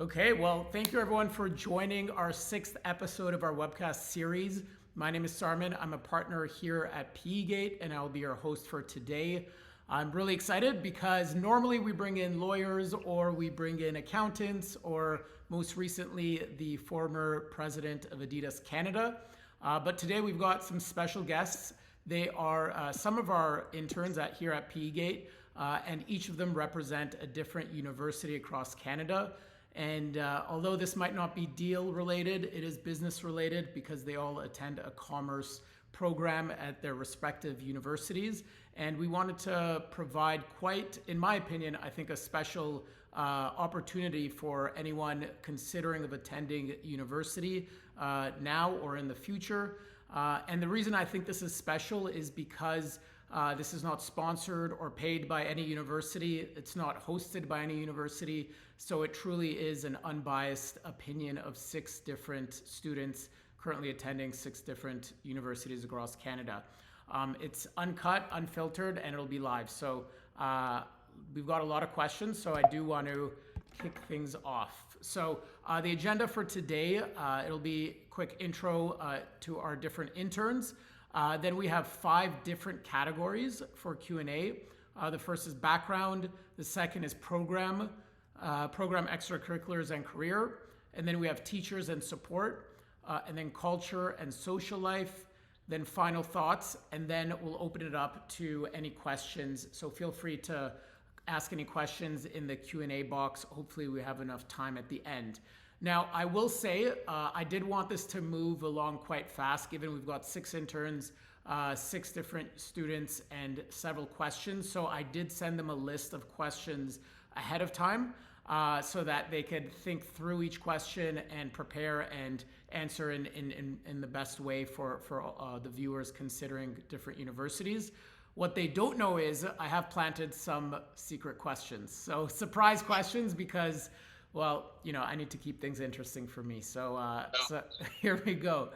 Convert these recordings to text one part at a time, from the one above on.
Okay, well, thank you everyone for joining our sixth episode of our webcast series. My name is Sarmen. I'm a partner here at PE Gate, and I'll be your host for today. I'm really excited because normally we bring in lawyers or we bring in accountants or most recently the former president of Adidas Canada. But today we've got some special guests. They are some of our interns here at PE Gate, and each of them represent a different university across Canada. And although this might not be deal related, it is business related because they all attend a commerce program at their respective universities. And we wanted to provide quite, in my opinion, I think a special opportunity for anyone considering of attending university now or in the future. And the reason I think this is special is because this is not sponsored or paid by any university. It's not hosted by any university. So it truly is an unbiased opinion of 6 different students currently attending 6 different universities across Canada. It's uncut, unfiltered, and it'll be live. So we've got a lot of questions, so I do want to kick things off. So the agenda for today, it'll be quick intro to our different interns. Then we have 5 different categories for Q&A. The first is background. The second is program extracurriculars and career. And then we have teachers and support. And then culture and social life. Then final thoughts. And then we'll open it up to any questions. So feel free to ask any questions in the Q&A box. Hopefully we have enough time at the end. Now, I will say, I did want this to move along quite fast, given we've got 6 interns, 6 different students, and several questions. So I did send them a list of questions ahead of time so that they could think through each question and prepare and answer in the best way for the viewers considering different universities. What they don't know is I have planted some secret questions. So surprise questions because, well, you know, I need to keep things interesting for me. So here we go.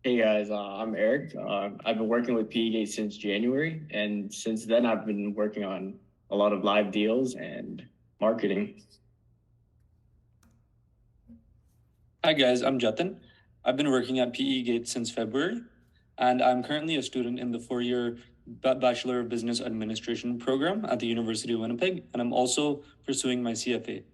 Hey guys, I'm Eric. I've been working with PE Gate since January, and since then I've been working on a lot of live deals and marketing. Hi guys, I'm Jatin. I've been working at PE Gate since February, and I'm currently a student in the 4-year Bachelor of Business Administration program at the University of Winnipeg, and I'm also pursuing my CFA.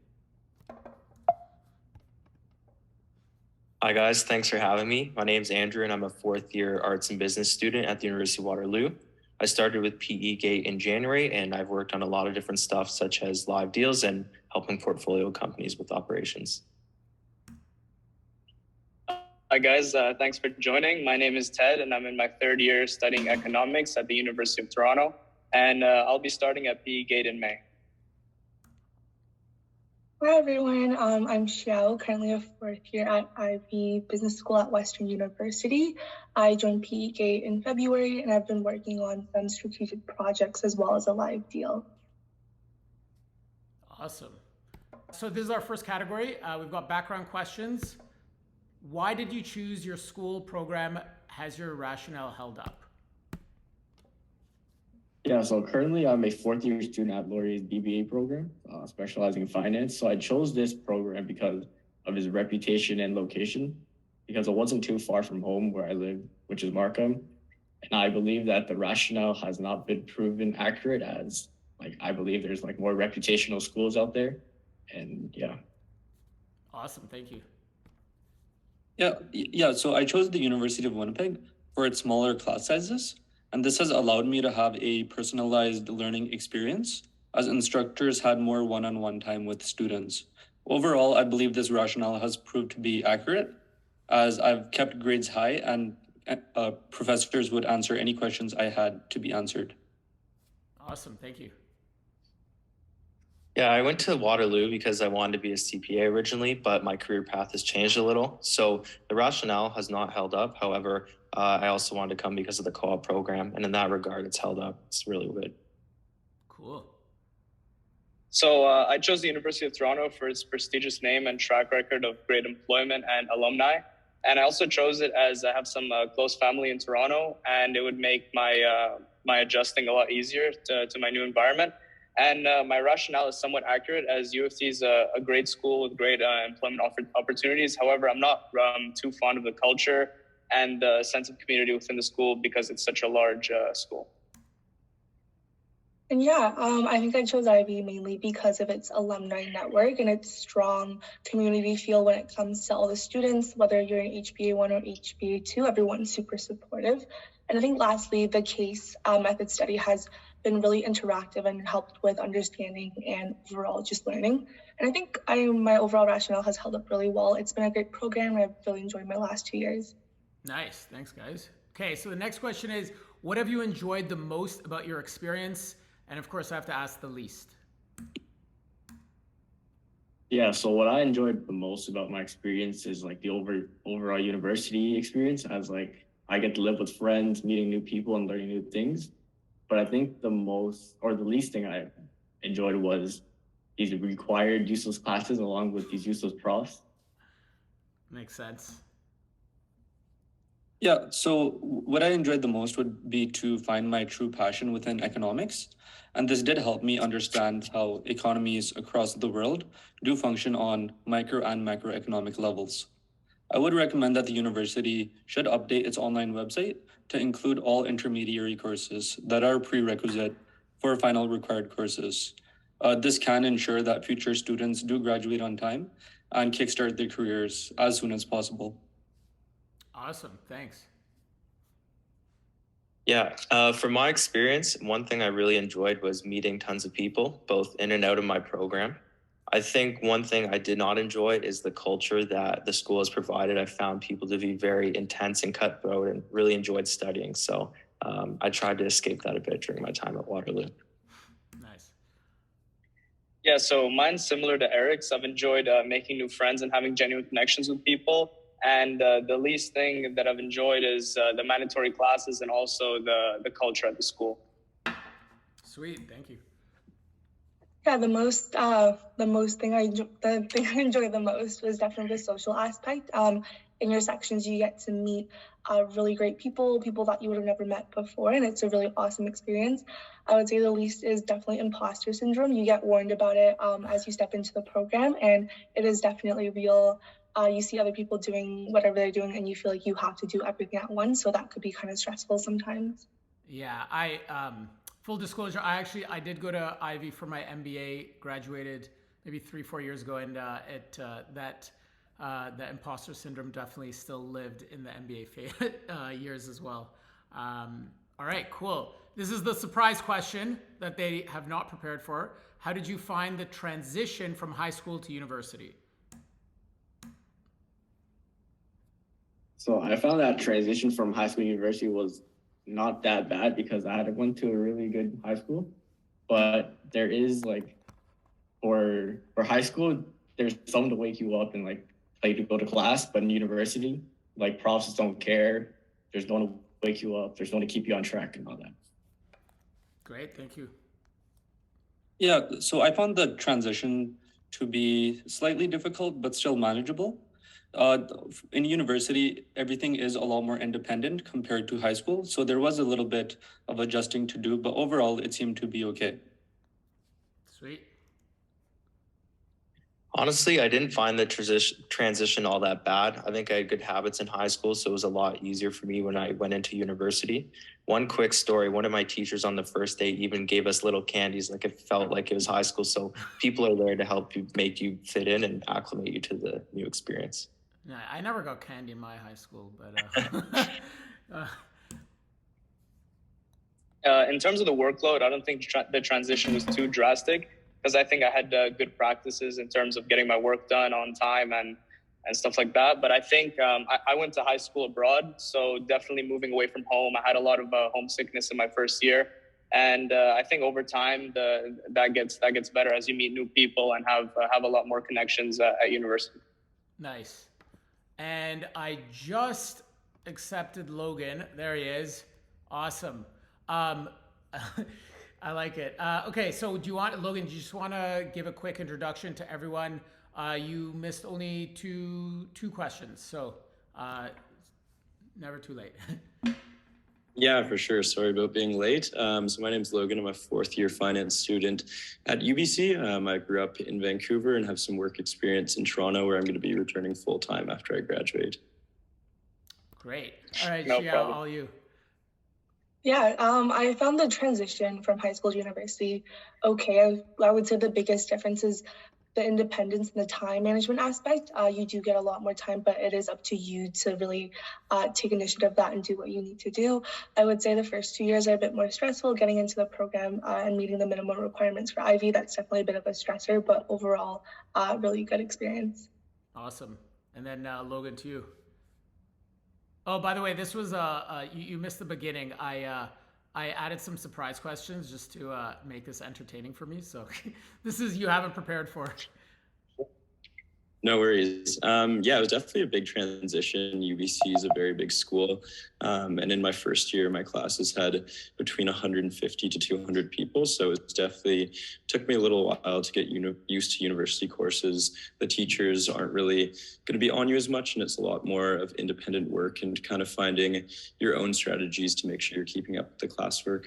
Hi guys, thanks for having me. My name's Andrew and I'm a 4th-year arts and business student at the University of Waterloo. I started with PE Gate in January and I've worked on a lot of different stuff such as live deals and helping portfolio companies with operations. Hi guys, thanks for joining. My name is Ted and I'm in my 3rd year studying economics at the University of Toronto, and I'll be starting at PE Gate in May. Hi everyone, I'm Xiao, currently a 4th year at Ivey Business School at Western University. I joined PE Gate in February and I've been working on some strategic projects as well as a live deal. Awesome. So this is our first category. We've got background questions. Why did you choose your school program? Has your rationale held up? Yeah, so currently I'm a 4th-year student at Laurier's BBA program, specializing in finance. So I chose this program because of its reputation and location, because it wasn't too far from home where I live, which is Markham. And I believe that the rationale has not been proven accurate, as I believe there's more reputational schools out there. And yeah. Awesome, thank you. Yeah. So I chose the University of Winnipeg for its smaller class sizes. And this has allowed me to have a personalized learning experience, as instructors had more one-on-one time with students. Overall, I believe this rationale has proved to be accurate, as I've kept grades high and professors would answer any questions I had to be answered. Awesome, thank you. Yeah, I went to Waterloo because I wanted to be a CPA originally, but my career path has changed a little. So the rationale has not held up. However, I also wanted to come because of the co-op program. And in that regard, it's held up. It's really good. Cool. So I chose the University of Toronto for its prestigious name and track record of great employment and alumni. And I also chose it as I have some close family in Toronto, and it would make my adjusting a lot easier to my new environment. And my rationale is somewhat accurate, as U of T is a great school with great employment opportunities. However, I'm not too fond of the culture and the sense of community within the school because it's such a large school. And yeah, I think I chose Ivey mainly because of its alumni network and its strong community feel when it comes to all the students, whether you're in HBA1 or HBA2, everyone's super supportive. And I think lastly, the case method study has been really interactive and helped with understanding and overall just learning. And I think my overall rationale has held up really well. It's been a great program and I've really enjoyed my last 2 years. Nice, thanks guys. Okay, so the next question is, what have you enjoyed the most about your experience? And of course, I have to ask the least. Yeah, so what I enjoyed the most about my experience is like the overall university experience, as like I get to live with friends, meeting new people and learning new things. But I think the most or the least thing I enjoyed was these required useless classes along with these useless profs. Makes sense. Yeah, so what I enjoyed the most would be to find my true passion within economics. And this did help me understand how economies across the world do function on micro and macroeconomic levels. I would recommend that the university should update its online website to include all intermediary courses that are prerequisite for final required courses. This can ensure that future students do graduate on time and kickstart their careers as soon as possible. Awesome, thanks. Yeah, from my experience, one thing I really enjoyed was meeting tons of people, both in and out of my program. I think one thing I did not enjoy is the culture that the school has provided. I found people to be very intense and cutthroat and really enjoyed studying. So I tried to escape that a bit during my time at Waterloo. Nice. Yeah, so mine's similar to Eric's. I've enjoyed making new friends and having genuine connections with people. And the least thing that I've enjoyed is the mandatory classes and also the culture at the school. Sweet, thank you. Yeah, the thing I enjoyed the most was definitely the social aspect. In your sections, you get to meet really great people that you would have never met before, and it's a really awesome experience. I would say the least is definitely imposter syndrome. You get warned about it as you step into the program, and it is definitely real. You see other people doing whatever they're doing, and you feel like you have to do everything at once, so that could be kind of stressful sometimes. Yeah, full disclosure, I did go to Ivey for my MBA, graduated maybe 3-4 years ago, and the imposter syndrome definitely still lived in the MBA years as well. All right, cool. This is the surprise question that they have not prepared for. How did you find the transition from high school to university? So I found that transition from high school to university was not that bad because I had went to a really good high school. But there is like for high school, there's someone to wake you up and like tell you to go to class. But in university, like profs just don't care. There's no one to wake you up. There's no one to keep you on track and all that. Great, thank you. Yeah, so I found the transition to be slightly difficult, but still manageable. In university, everything is a lot more independent compared to high school. So there was a little bit of adjusting to do, but overall it seemed to be okay. Sweet. Honestly, I didn't find the transition all that bad. I think I had good habits in high school, so it was a lot easier for me when I went into university. One quick story, one of my teachers on the first day even gave us little candies, like it felt like it was high school. So people are there to help you, make you fit in and acclimate you to the new experience. No, I never got candy in my high school, but in terms of the workload, I don't think the transition was too drastic because I think I had good practices in terms of getting my work done on time and stuff like that. But I think I went to high school abroad, so definitely moving away from home. I had a lot of homesickness in my first year. And I think over time, that gets better as you meet new people and have a lot more connections at university. Nice. And I just accepted Logan. There he is. Awesome. I like it. Okay, so Logan, do you just want to give a quick introduction to everyone? You missed only two questions, so never too late. Yeah, for sure. Sorry about being late. So my name's Logan. I'm a fourth year finance student at UBC. I grew up in Vancouver and have some work experience in Toronto, where I'm going to be returning full time after I graduate. Great. All right, No Shia, problem. all you. Yeah, I found the transition from high school to university okay. I would say the biggest difference is the independence and the time management aspect. You do get a lot more time, but it is up to you to really take initiative of that and do what you need to do. I would say the first 2 years are a bit more stressful getting into the program and meeting the minimum requirements for Ivey. That's definitely a bit of a stressor, but overall, really good experience. Awesome. And then Logan, to you. Oh, by the way, this was you missed the beginning. I added some surprise questions just to make this entertaining for me. So this is you haven't prepared for. No worries. Yeah, it was definitely a big transition. UBC is a very big school. And in my first year, my classes had between 150 to 200 people. So it definitely took me a little while to get used to university courses. The teachers aren't really going to be on you as much, and it's a lot more of independent work and kind of finding your own strategies to make sure you're keeping up with the classwork.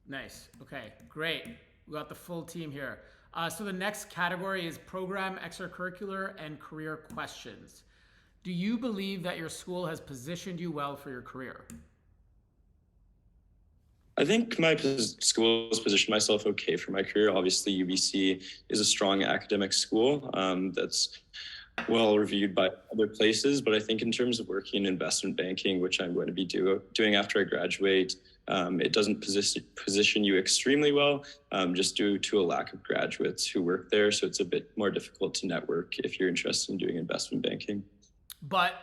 Nice. Okay, great. We got the full team here. So the next category is program, extracurricular, and career questions. Do you believe that your school has positioned you well for your career? I think my school has positioned myself okay for my career. Obviously, UBC is a strong academic school that's well reviewed by other places. But I think in terms of working in investment banking, which I'm going to be doing after I graduate, it doesn't position you extremely well, just due to a lack of graduates who work there. So it's a bit more difficult to network if you're interested in doing investment banking. But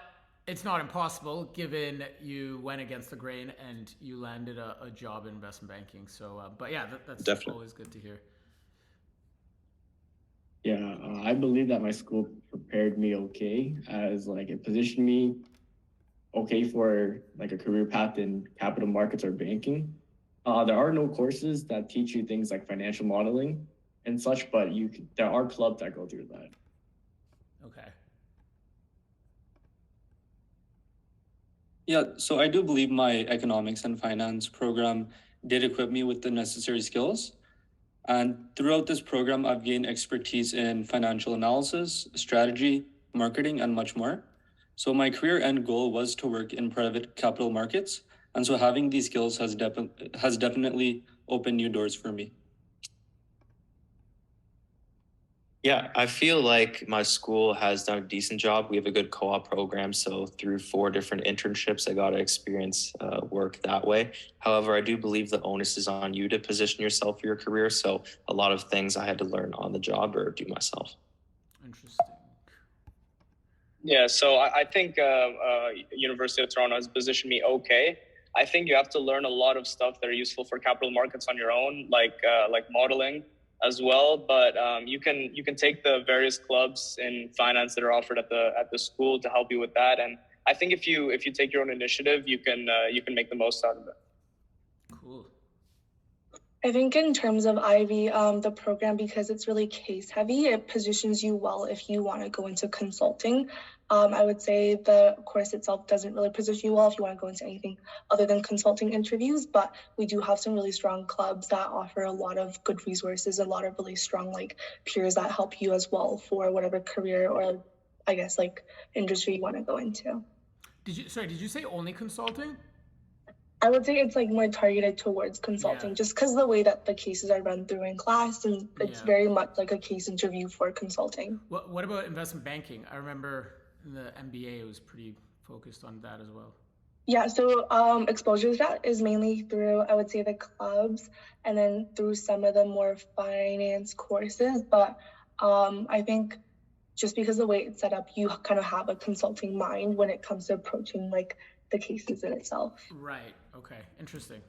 it's not impossible, given you went against the grain and you landed a job in investment banking. So, but yeah, that's Definitely. always good to hear. Yeah, I believe that my school prepared me okay, as like it positioned me okay for like a career path in capital markets or banking. There are no courses that teach you things like financial modeling and such, but there are clubs that go through that. Okay. Yeah, so I do believe my economics and finance program did equip me with the necessary skills. And throughout this program, I've gained expertise in financial analysis, strategy, marketing, and much more. So my career end goal was to work in private capital markets. And so having these skills has definitely opened new doors for me. Yeah, I feel like my school has done a decent job. We have a good co-op program. So through 4 different internships, I got to experience work that way. However, I do believe the onus is on you to position yourself for your career. So a lot of things I had to learn on the job or do myself. Interesting. Yeah, so I think University of Toronto has positioned me okay. I think you have to learn a lot of stuff that are useful for capital markets on your own, like modeling as well. But you can take the various clubs in finance that are offered at the school to help you with that. And I think if you take your own initiative, you can make the most out of it. Cool. I think in terms of Ivey, the program, because it's really case heavy, it positions you well if you want to go into consulting. I would say the course itself doesn't really position you well if you want to go into anything other than consulting interviews, but we do have some really strong clubs that offer a lot of good resources, a lot of really strong peers that help you as well for whatever career or I guess industry you want to go into. Did you say only consulting? I would say it's more targeted towards consulting, just because the way that the cases are run through in class, and it's very much like a case interview for consulting. What about investment banking? I remember in the MBA it was pretty focused on that as well. Yeah, so exposure to that is mainly through, I would say, the clubs and then through some of the more finance courses. But I think just because the way it's set up, you kind of have a consulting mind when it comes to approaching the cases in itself. Right. Okay. Interesting.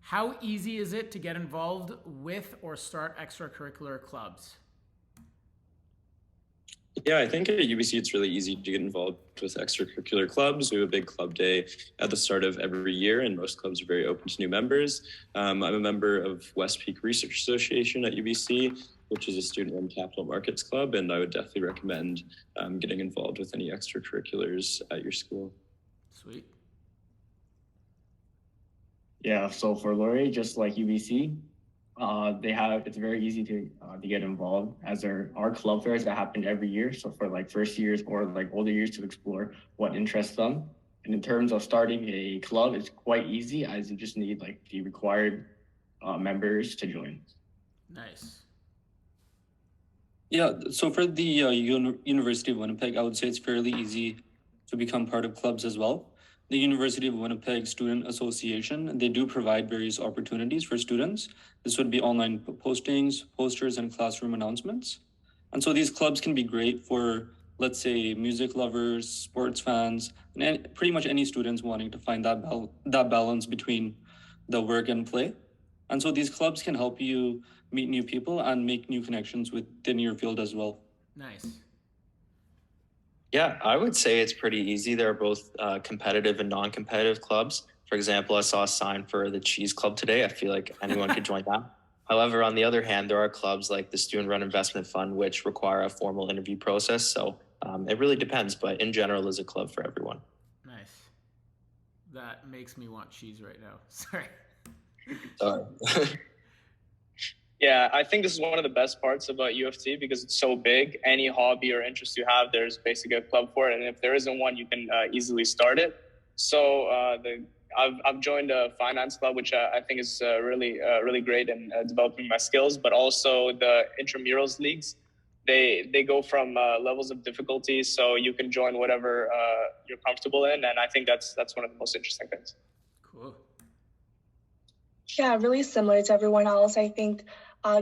How easy is it to get involved with or start extracurricular clubs? Yeah, I think at UBC it's really easy to get involved with extracurricular clubs. We have a big club day at the start of every year, and most clubs are very open to new members. I'm a member of West Peak Research Association at UBC, which is a student-run capital markets club, and I would definitely recommend getting involved with any extracurriculars at your school. Sweet. Yeah, so for Laurier, just like UBC, it's very easy to get involved as there are club fairs that happen every year. So for like first years or like older years to explore what interests them. And in terms of starting a club, it's quite easy as you just need like the required members to join. Nice. Yeah, so for the University of Winnipeg, I would say it's fairly easy to become part of clubs as well. The University of Winnipeg Student Association, they do provide various opportunities for students. This would be online postings, posters, and classroom announcements. And so these clubs can be great for, let's say, music lovers, sports fans, and pretty much any students wanting to find that balance between the work and play. And so these clubs can help you meet new people and make new connections within your field as well. Nice. Yeah, I would say it's pretty easy. There are both competitive and non-competitive clubs. For example, I saw a sign for the Cheese Club today. I feel like anyone could join that. However, on the other hand, there are clubs like the Student Run Investment Fund, which require a formal interview process. So it really depends, but in general, is a club for everyone. Nice. That makes me want cheese right now. Sorry. Sorry. Yeah, I think this is one of the best parts about U of T because it's so big. Any hobby or interest you have, there's basically a club for it, and if there isn't one, you can easily start it. So I've joined a finance club, which I think is really great in developing my skills. But also the intramurals leagues, they go from levels of difficulty, so you can join whatever you're comfortable in, and I think that's one of the most interesting things. Cool. Yeah, really similar to everyone else. I think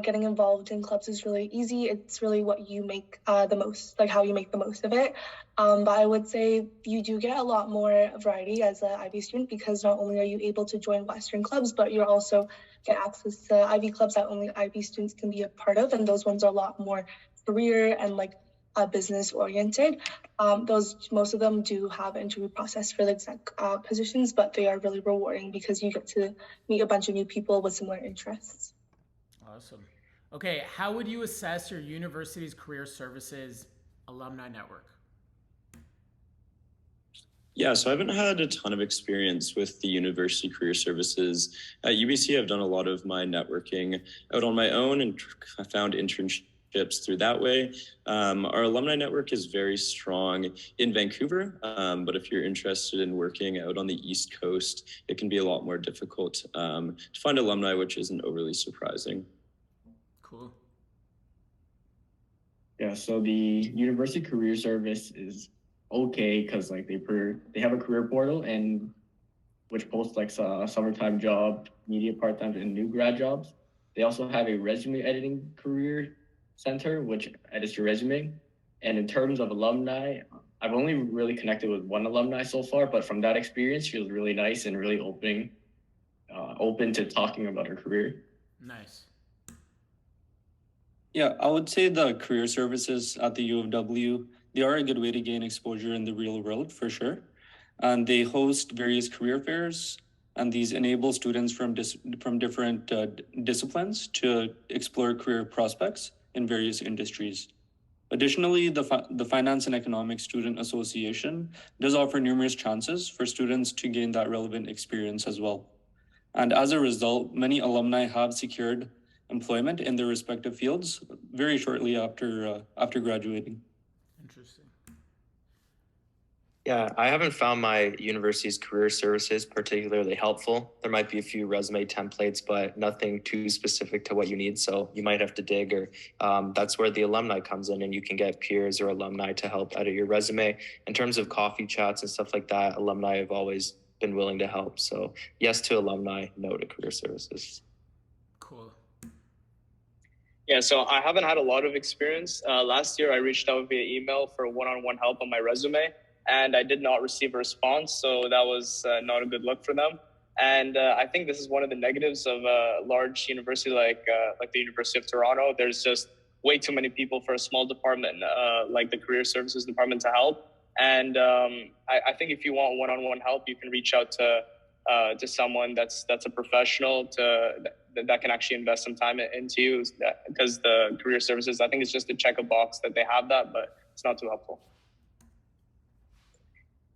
getting involved in clubs is really easy. It's really what you make the most, like how you make the most of it. But I would say you do get a lot more variety as an Ivey student because not only are you able to join Western clubs, but you're also get access to Ivey clubs that only Ivey students can be a part of. And those ones are a lot more career and like business oriented. Most of them do have an interview process for the exec positions, but they are really rewarding because you get to meet a bunch of new people with similar interests. Awesome. Okay, how would you assess your university's career services alumni network? Yeah, so I haven't had a ton of experience with the university career services. At UBC, I've done a lot of my networking out on my own and I found internships through that way. Our alumni network is very strong in Vancouver, but if you're interested in working out on the East Coast, it can be a lot more difficult to find alumni, which isn't overly surprising. Cool. Yeah, so the University Career Service is okay because like they have a career portal and which posts like summertime job, immediate part-time, and new grad jobs. They also have a resume editing career center, which edits your resume. And in terms of alumni, I've only really connected with one alumni so far, but from that experience, she was really nice and really open to talking about her career. Nice. Yeah, I would say the career services at the U of W, they are a good way to gain exposure in the real world for sure. And they host various career fairs, and these enable students from different disciplines to explore career prospects in various industries. Additionally, the Finance and Economics Student Association does offer numerous chances for students to gain that relevant experience as well. And as a result, many alumni have secured employment in their respective fields very shortly after graduating. Interesting. Yeah, I haven't found my university's career services particularly helpful. There might be a few resume templates, but nothing too specific to what you need. So you might have to dig, or that's where the alumni comes in, and you can get peers or alumni to help edit your resume. In terms of coffee chats and stuff like that, alumni have always been willing to help. So yes to alumni, no to career services. Cool. Yeah, so I haven't had a lot of experience. Last year, I reached out via email for one-on-one help on my resume, and I did not receive a response, so that was not a good look for them. And I think this is one of the negatives of a large university like the University of Toronto. There's just way too many people for a small department like the Career Services Department to help. And I think if you want one-on-one help, you can reach out to someone that's a professional that can actually invest some time into you, because the Career Services, I think it's just to check a box that they have that, but it's not too helpful.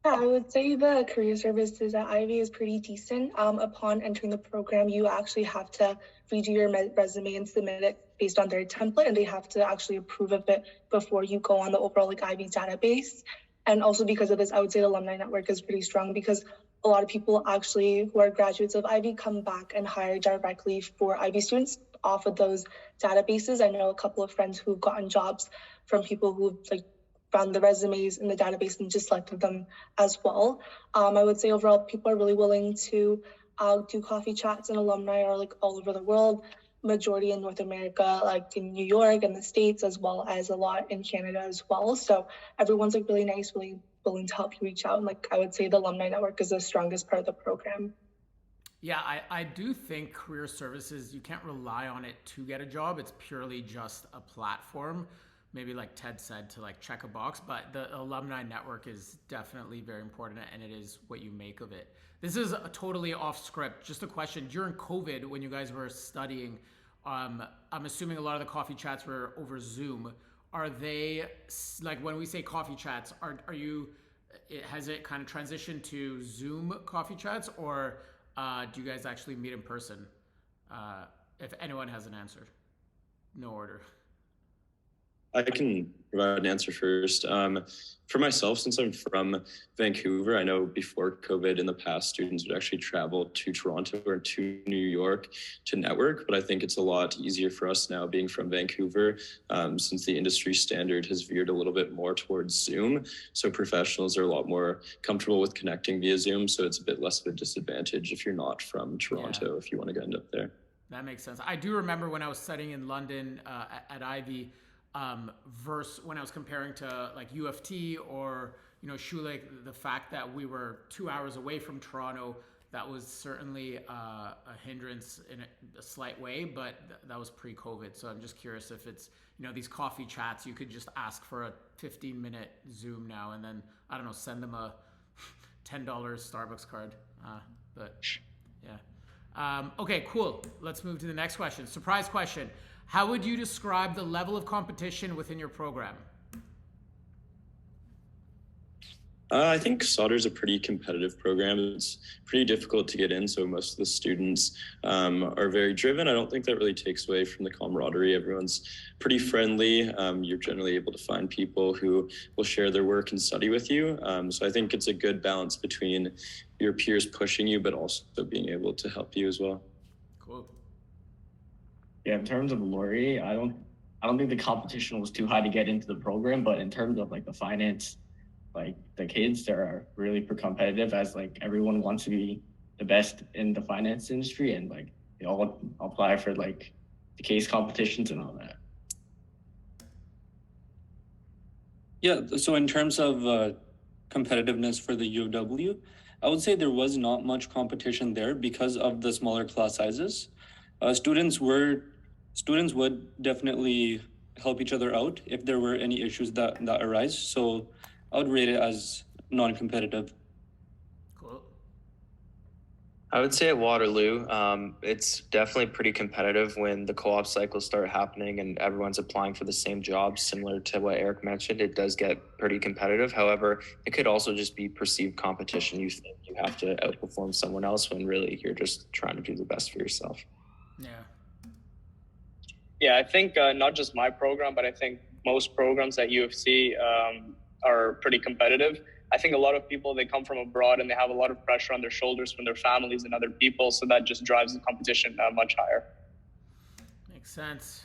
Yeah, I would say the career services at Ivy is pretty decent. Upon entering the program, you actually have to redo your resume and submit it based on their template, and they have to actually approve of it before you go on the overall Ivy database. And also because of this, I would say the alumni network is pretty strong because a lot of people actually who are graduates of Ivy come back and hire directly for Ivy students off of those databases. I know a couple of friends who've gotten jobs from people who've found the resumes in the database and just selected them as well. I would say overall, people are really willing to do coffee chats, and alumni are all over the world, majority in North America, in New York and the States, as well as a lot in Canada as well. So everyone's really nice, really willing to help you reach out. And I would say the alumni network is the strongest part of the program. Yeah, I do think career services, you can't rely on it to get a job. It's purely just a platform, maybe like Ted said, to check a box, but the alumni network is definitely very important, and it is what you make of it. This is a totally off script. Just a question. During COVID, when you guys were studying, I'm assuming a lot of the coffee chats were over Zoom. Are they, when we say coffee chats, has it kind of transitioned to Zoom coffee chats, or do you guys actually meet in person? If anyone has an answer. No order. I can provide an answer first. For myself, since I'm from Vancouver, I know before COVID in the past, students would actually travel to Toronto or to New York to network. But I think it's a lot easier for us now being from Vancouver, since the industry standard has veered a little bit more towards Zoom. So professionals are a lot more comfortable with connecting via Zoom. So it's a bit less of a disadvantage if you're not from Toronto, if you want to end up there. That makes sense. I do remember when I was studying in London at Ivey, versus when I was comparing to U of T or Schulich, the fact that we were 2 hours away from Toronto, that was certainly a hindrance in a slight way, but that was pre-COVID. So I'm just curious if it's these coffee chats, you could just ask for a 15-minute Zoom now, and then I don't know, send them a $10 Starbucks card. But yeah. Okay, cool. Let's move to the next question. Surprise question. How would you describe the level of competition within your program? I think Sauder is a pretty competitive program. It's pretty difficult to get in, so most of the students are very driven. I don't think that really takes away from the camaraderie. Everyone's pretty friendly. You're generally able to find people who will share their work and study with you. So I think it's a good balance between your peers pushing you, but also being able to help you as well. Cool. Yeah, in terms of Laurier, I don't think the competition was too high to get into the program, but in terms of the finance, the kids, they're really competitive, as everyone wants to be the best in the finance industry, and they all apply for the case competitions and all that. Yeah, so in terms of competitiveness for the UW, I would say there was not much competition there because of the smaller class sizes. Students would definitely help each other out if there were any issues that arise. So I would rate it as non-competitive. Cool. I would say at Waterloo, it's definitely pretty competitive when the co-op cycles start happening and everyone's applying for the same jobs. Similar to what Eric mentioned, it does get pretty competitive. However, it could also just be perceived competition. You think you have to outperform someone else when really you're just trying to do the best for yourself. Yeah. Yeah, I think not just my program, but I think most programs at U of C are pretty competitive. I think a lot of people, they come from abroad and they have a lot of pressure on their shoulders from their families and other people. So that just drives the competition much higher. Makes sense.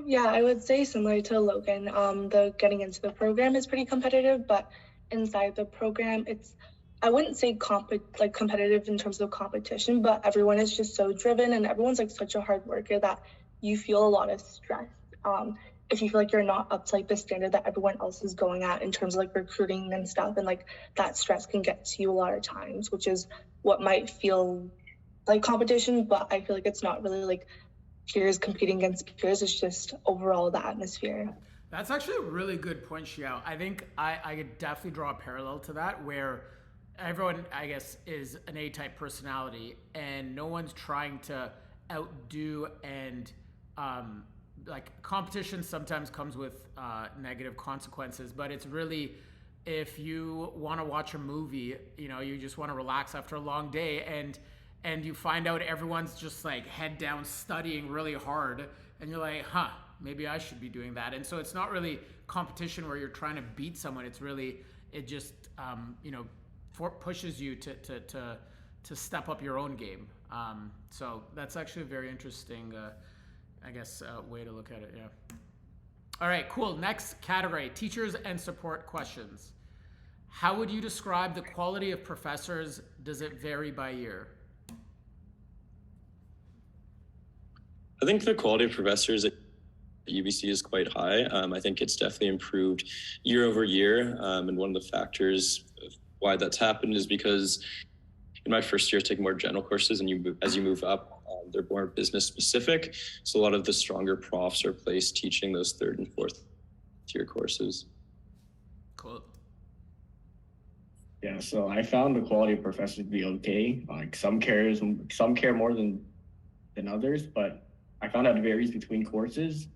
Yeah, I would say similar to Logan, the getting into the program is pretty competitive, but inside the program, I wouldn't say competitive in terms of competition, but everyone is just so driven and everyone's such a hard worker that you feel a lot of stress. If you feel you're not up to the standard that everyone else is going at in terms of recruiting and stuff, and that stress can get to you a lot of times, which is what might feel like competition, but I feel it's not really peers competing against peers. It's just overall the atmosphere. That's actually a really good point, Xiao. I think I could definitely draw a parallel to that, where everyone, I guess, is an A-type personality and no one's trying to outdo, and competition sometimes comes with negative consequences, but it's really if you want to watch a movie, you just want to relax after a long day, and you find out everyone's just like head down studying really hard, and you're like, maybe I should be doing that. And so it's not really competition where you're trying to beat someone. It's really, it just pushes you to step up your own game. So that's actually a very interesting, way to look at it. Yeah. All right, cool. Next category, teachers and support questions. How would you describe the quality of professors? Does it vary by year? I think the quality of professors at UBC is quite high. I think it's definitely improved year over year. And one of the factors of why that's happened is because in my first year, I was taking more general courses, and as you move up, they're more business specific. So a lot of the stronger profs are placed teaching those third and fourth tier courses. Cool. Yeah, so I found the quality of professors to be okay. Like some care more than others, but I found out it varies between courses.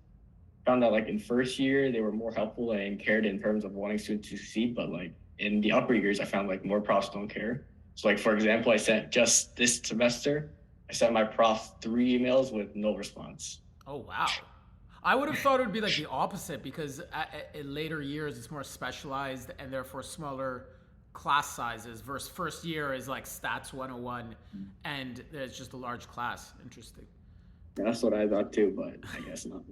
Found that like in first year they were more helpful and cared in terms of wanting students to succeed, but like in the upper years I found like more profs don't care. So like for example, I sent just this semester, I sent my prof 3 emails with no response. Oh wow. I would have thought it would be like the opposite, because in later years it's more specialized and therefore smaller class sizes, versus first year is like stats 101 and there's just a large class. Interesting. That's what I thought too, but I guess not.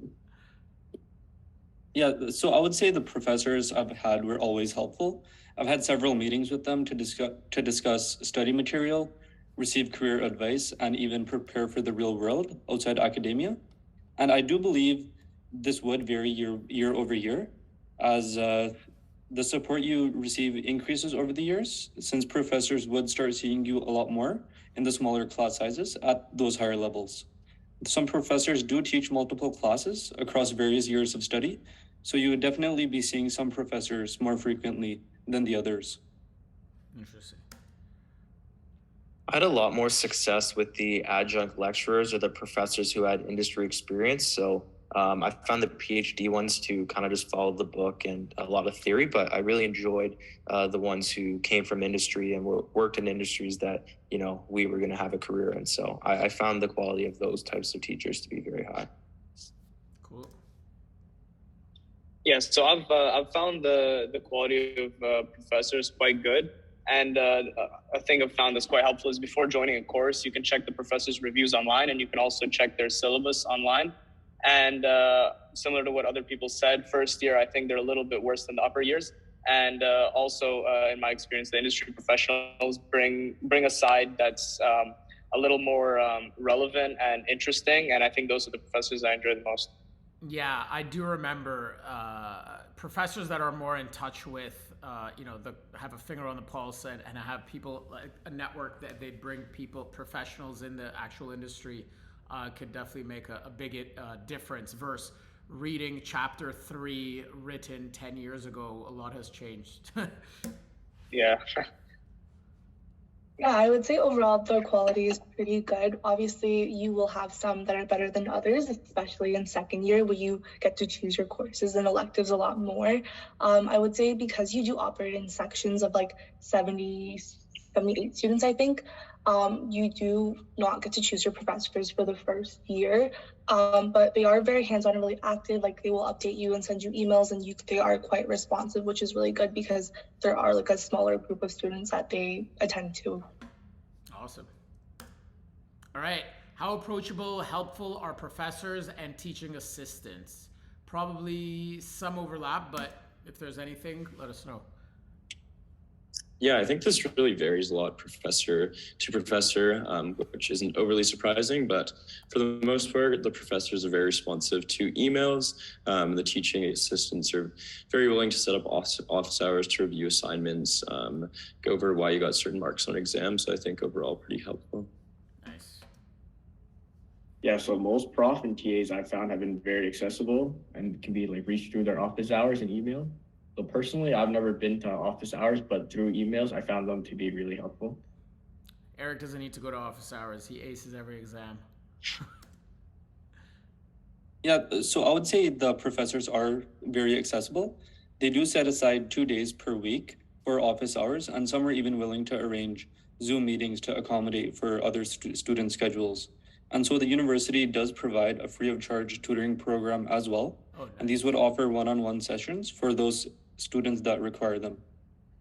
Yeah, so I would say the professors I've had were always helpful. I've had several meetings with them to discuss study material, receive career advice, and even prepare for the real world outside academia. And I do believe this would vary year over year, as the support you receive increases over the years, since professors would start seeing you a lot more in the smaller class sizes at those higher levels. Some professors do teach multiple classes across various years of study, so you would definitely be seeing some professors more frequently than the others. Interesting. I had a lot more success with the adjunct lecturers or the professors who had industry experience. So I found the PhD ones to kind of just follow the book and a lot of theory, but I really enjoyed the ones who came from industry and worked in industries that, we were going to have a career in. So I found the quality of those types of teachers to be very high. Cool. Yeah, so I've found the quality of professors quite good. And a thing I've found that's quite helpful is before joining a course, you can check the professors' reviews online, and you can also check their syllabus online. And similar to what other people said, first year, I think they're a little bit worse than the upper years. And also, in my experience, the industry professionals bring a side that's a little more relevant and interesting. And I think those are the professors I enjoy the most. Yeah, I do remember professors that are more in touch with, have a finger on the pulse and have people, like a network that they bring people, professionals in the actual industry, could definitely make a big difference versus reading chapter 3 written 10 years ago. A lot has changed. Yeah. Yeah, I would say overall the quality is pretty good. Obviously, you will have some that are better than others, especially in second year where you get to choose your courses and electives a lot more. I would say because you do operate in sections of like 78 students, I think, you do not get to choose your professors for the first year, but they are very hands-on and really active. Like they will update you and send you emails, and they are quite responsive, which is really good because there are like a smaller group of students that they attend to. Awesome. All right. How approachable, helpful are professors and teaching assistants? Probably some overlap, but if there's anything, let us know. Yeah, I think this really varies a lot professor to professor, which isn't overly surprising, but for the most part, the professors are very responsive to emails. The teaching assistants are very willing to set up office hours to review assignments, go over why you got certain marks on exams. So I think overall pretty helpful. Nice. Yeah, so most prof and TAs I found have been very accessible and can be like reached through their office hours and email. So personally, I've never been to office hours, but through emails, I found them to be really helpful. Eric doesn't need to go to office hours. He aces every exam. Yeah, so I would say the professors are very accessible. they do set aside 2 days per week for office hours, and some are even willing to arrange Zoom meetings to accommodate for other student schedules. And so the university does provide a free of charge tutoring program as well. Oh, nice. And these would offer one-on-one sessions for those students that require them.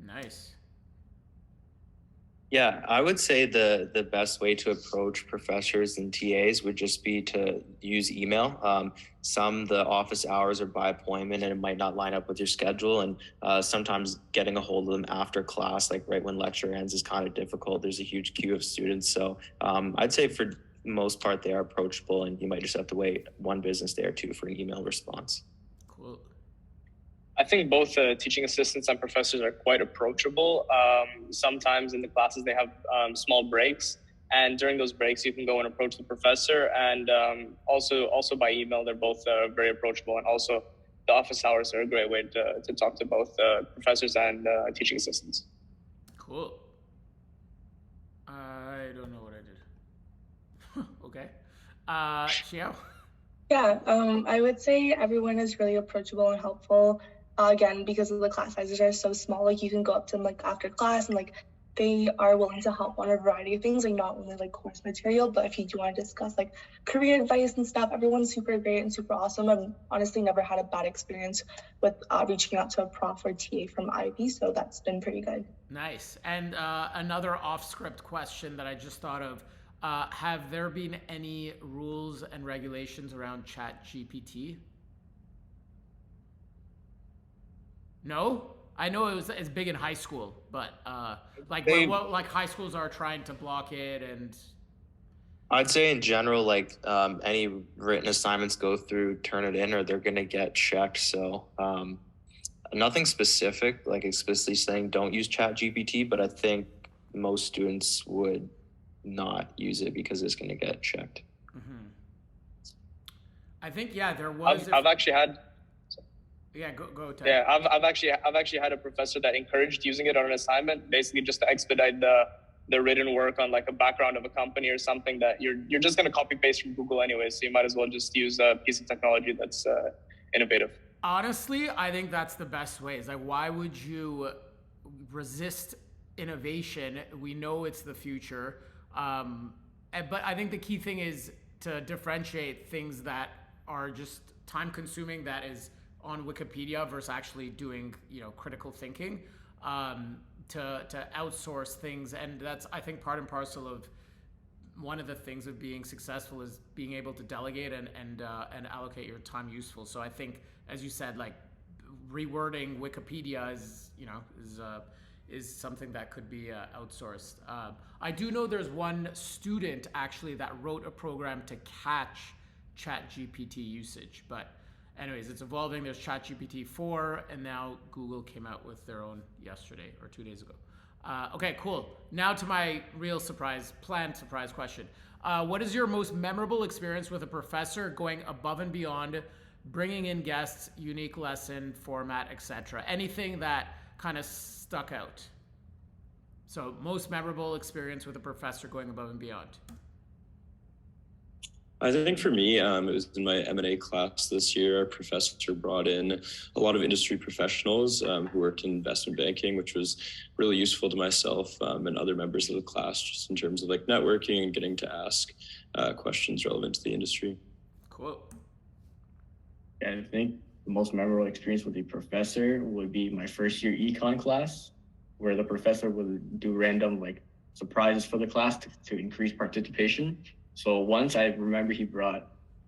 Nice. Yeah, I would say the best way to approach professors and TAs would just be to use email. The office hours are by appointment and it might not line up with your schedule. And sometimes getting a hold of them after class, like right when lecture ends, is kind of difficult. There's a huge queue of students. So I'd say for most part, they are approachable, and you might just have to wait one business day or two for an email response. Cool. I think both teaching assistants and professors are quite approachable. Sometimes in the classes they have small breaks, and during those breaks you can go and approach the professor. And also by email, they're both very approachable. And also the office hours are a great way to talk to both professors and teaching assistants. Cool. I don't know what I did. Okay. Xiao? Yeah, I would say everyone is really approachable and helpful. Again, because the class sizes are so small, like you can go up to them like after class, and like they are willing to help on a variety of things, like not only like course material, but if you do want to discuss like career advice and stuff, everyone's super great and super awesome. I've honestly never had a bad experience with reaching out to a prof or TA from Ivey, so that's been pretty good. Nice. And another off-script question that I just thought of. Have there been any rules and regulations around ChatGPT? No? I know it's big in high school, but like high schools are trying to block it, and I'd say in general, like any written assignments go through, turn it in, or they're going to get checked. So nothing specific, like explicitly saying don't use ChatGPT, but I think most students would not use it because it's going to get checked. Mm-hmm. I think there was. I've actually had. Yeah, go. Ted. Yeah, I've actually had a professor that encouraged using it on an assignment, basically just to expedite the written work on like a background of a company or something that you're just going to copy paste from Google anyway. So you might as well just use a piece of technology that's innovative. Honestly, I think that's the best way. Is like, why would you resist innovation? We know it's the future. But I think the key thing is to differentiate things that are just time consuming, that is on Wikipedia, versus actually doing, critical thinking, to outsource things. And that's, I think, part and parcel of one of the things of being successful is being able to delegate and allocate your time useful. So I think, as you said, like rewording Wikipedia is something that could be outsourced. I do know there's one student actually that wrote a program to catch ChatGPT usage, but anyways, it's evolving. There's ChatGPT 4, and now Google came out with their own yesterday or 2 days ago. Okay, cool. Now to my real planned surprise question. What is your most memorable experience with a professor going above and beyond, bringing in guests, unique lesson, format, etc.? Anything that kind of stuck out? So most memorable experience with a professor going above and beyond. I think for me, it was in my M&A class this year. Our professor brought in a lot of industry professionals who worked in investment banking, which was really useful to myself and other members of the class, just in terms of like networking and getting to ask questions relevant to the industry. Cool. Yeah, I think the most memorable experience with the professor would be my first year econ class, where the professor would do random like surprises for the class to increase participation. So once I remember he brought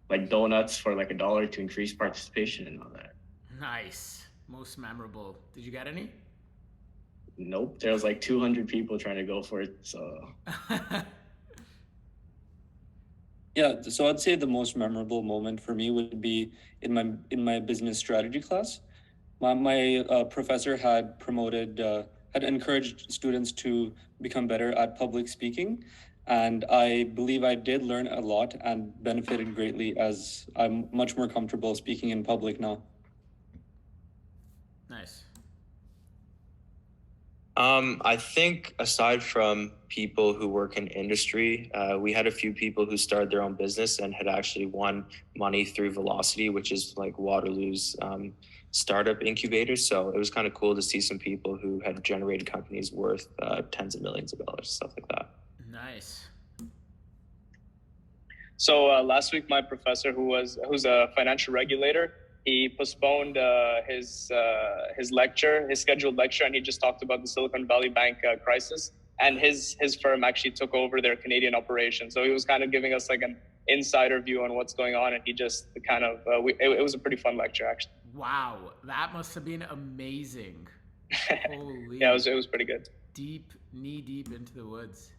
like donuts for like $1 to increase participation and all that. Nice. Most memorable. Did you get any? Nope. There was like 200 people trying to go for it. So Yeah, so I'd say the most memorable moment for me would be in my business strategy class. My professor had encouraged students to become better at public speaking, and I believe I did learn a lot and benefited greatly, as I'm much more comfortable speaking in public now. Nice. I think aside from people who work in industry, we had a few people who started their own business and had actually won money through Velocity, which is like Waterloo's startup incubator. So it was kind of cool to see some people who had generated companies worth tens of millions of dollars, stuff like that. Nice. So last week, my professor, who's a financial regulator, he postponed his lecture, his scheduled lecture, and he just talked about the Silicon Valley Bank crisis. And his firm actually took over their Canadian operation. So he was kind of giving us like an insider view on what's going on, and he just kind of it was a pretty fun lecture actually. Wow, that must have been amazing. Holy. Yeah, it was pretty good. Knee deep into the woods.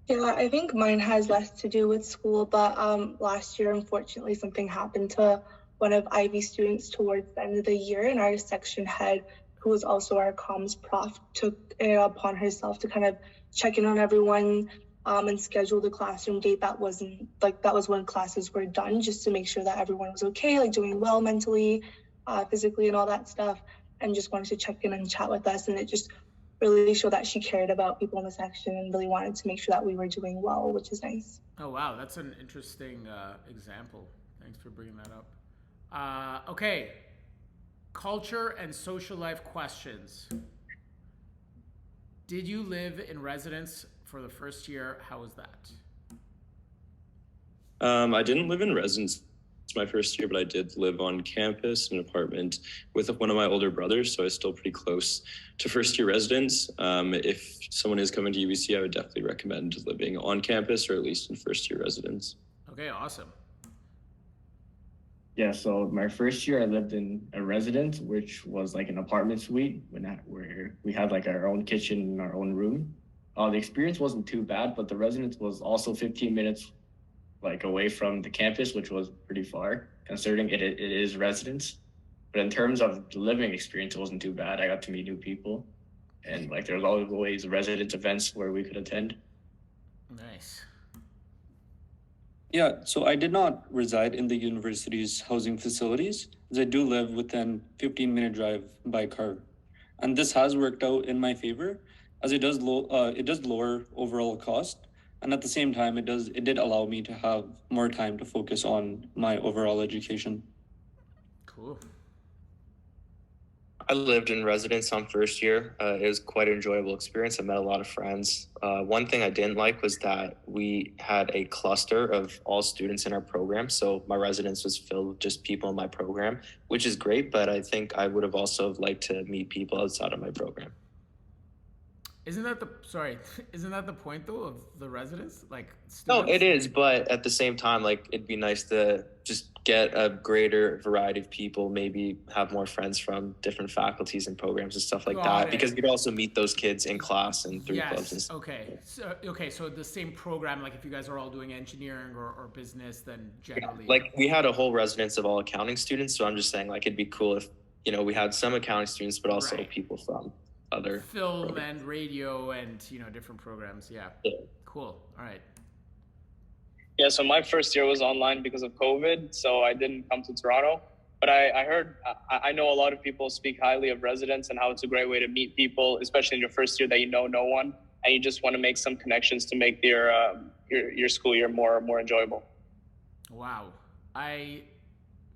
Yeah, I think mine has less to do with school, but last year, unfortunately, something happened to one of Ivey students towards the end of the year, and our section head, who was also our comms prof, took it upon herself to kind of check in on everyone and schedule the classroom date that was when classes were done, just to make sure that everyone was okay, like doing well mentally, physically, and all that stuff, and just wanted to check in and chat with us. And it just really showed that she cared about people in the section and really wanted to make sure that we were doing well, which is nice. Oh, wow. That's an interesting example. Thanks for bringing that up. Okay. Culture and social life questions. Did you live in residence for the first year? How was that? I didn't live in residence my first year, but I did live on campus in an apartment with one of my older brothers, so I was still pretty close to first year residents. If someone is coming to UBC, I would definitely recommend living on campus or at least in first year residence. Okay, awesome. Yeah, so my first year I lived in a residence, which was like an apartment suite where we had like our own kitchen and our own room. The experience wasn't too bad, but the residence was also 15 minutes like away from the campus, which was pretty far, considering it is residence. But in terms of the living experience, it wasn't too bad. I got to meet new people, and like there's always residence events where we could attend. Nice. Yeah, so I did not reside in the university's housing facilities, as I do live within 15-minute drive by car. And this has worked out in my favor, as it does lower overall cost. And at the same time, it did allow me to have more time to focus on my overall education. Cool. I lived in residence on first year. It was quite an enjoyable experience. I met a lot of friends. One thing I didn't like was that we had a cluster of all students in our program. So my residence was filled with just people in my program, which is great. But I think I would have also liked to meet people outside of my program. Isn't that the point though of the residence? Like students? No, it is, but at the same time, like it'd be nice to just get a greater variety of people, maybe have more friends from different faculties and programs and stuff like that, because you'd also meet those kids in class and through clubs and stuff. Okay. So the same program, like if you guys are all doing engineering or business, then generally. Yeah, like we had a whole residence of all accounting students, so I'm just saying like it'd be cool if, we had some accounting students, but also people from other film and radio and different programs. Yeah. Cool. All right. Yeah, so my first year was online because of COVID, so I didn't come to Toronto. But I know a lot of people speak highly of residence and how it's a great way to meet people, especially in your first year that you know no one, and you just want to make some connections to make your school year more enjoyable. Wow.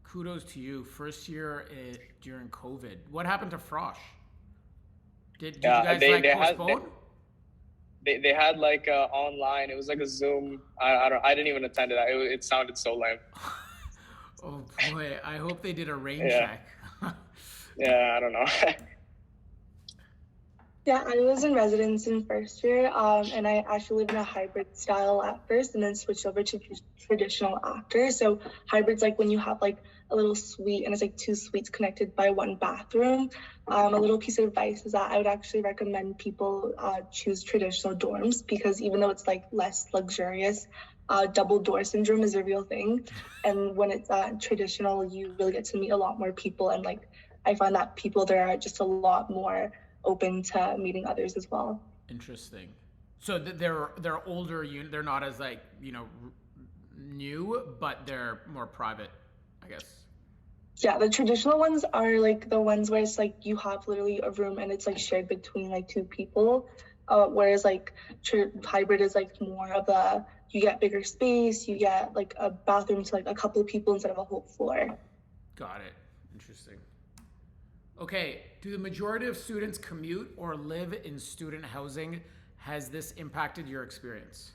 Kudos to you. First year during COVID. What happened to Frosh? Did you guys postpone? They had like online. It was like a Zoom. I didn't even attend it. It sounded so lame. Oh boy! I hope they did a rain check. Yeah, I don't know. Yeah, I was in residence in first year, and I actually lived in a hybrid style at first, and then switched over to traditional after. So hybrid's like when you have like a little suite, and it's like two suites connected by one bathroom. A little piece of advice is that I would actually recommend people choose traditional dorms, because even though it's like less luxurious, double door syndrome is a real thing. And when it's traditional, you really get to meet a lot more people, and like I find that people there are just a lot more open to meeting others as well. Interesting. So they're older. They're not as like new, but they're more private, I guess. Yeah, the traditional ones are like the ones where it's like you have literally a room and it's like shared between like two people. Whereas like hybrid is like more of a, you get bigger space, you get like a bathroom to like a couple of people instead of a whole floor. Got it. Interesting. Okay, do the majority of students commute or live in student housing? Has this impacted your experience?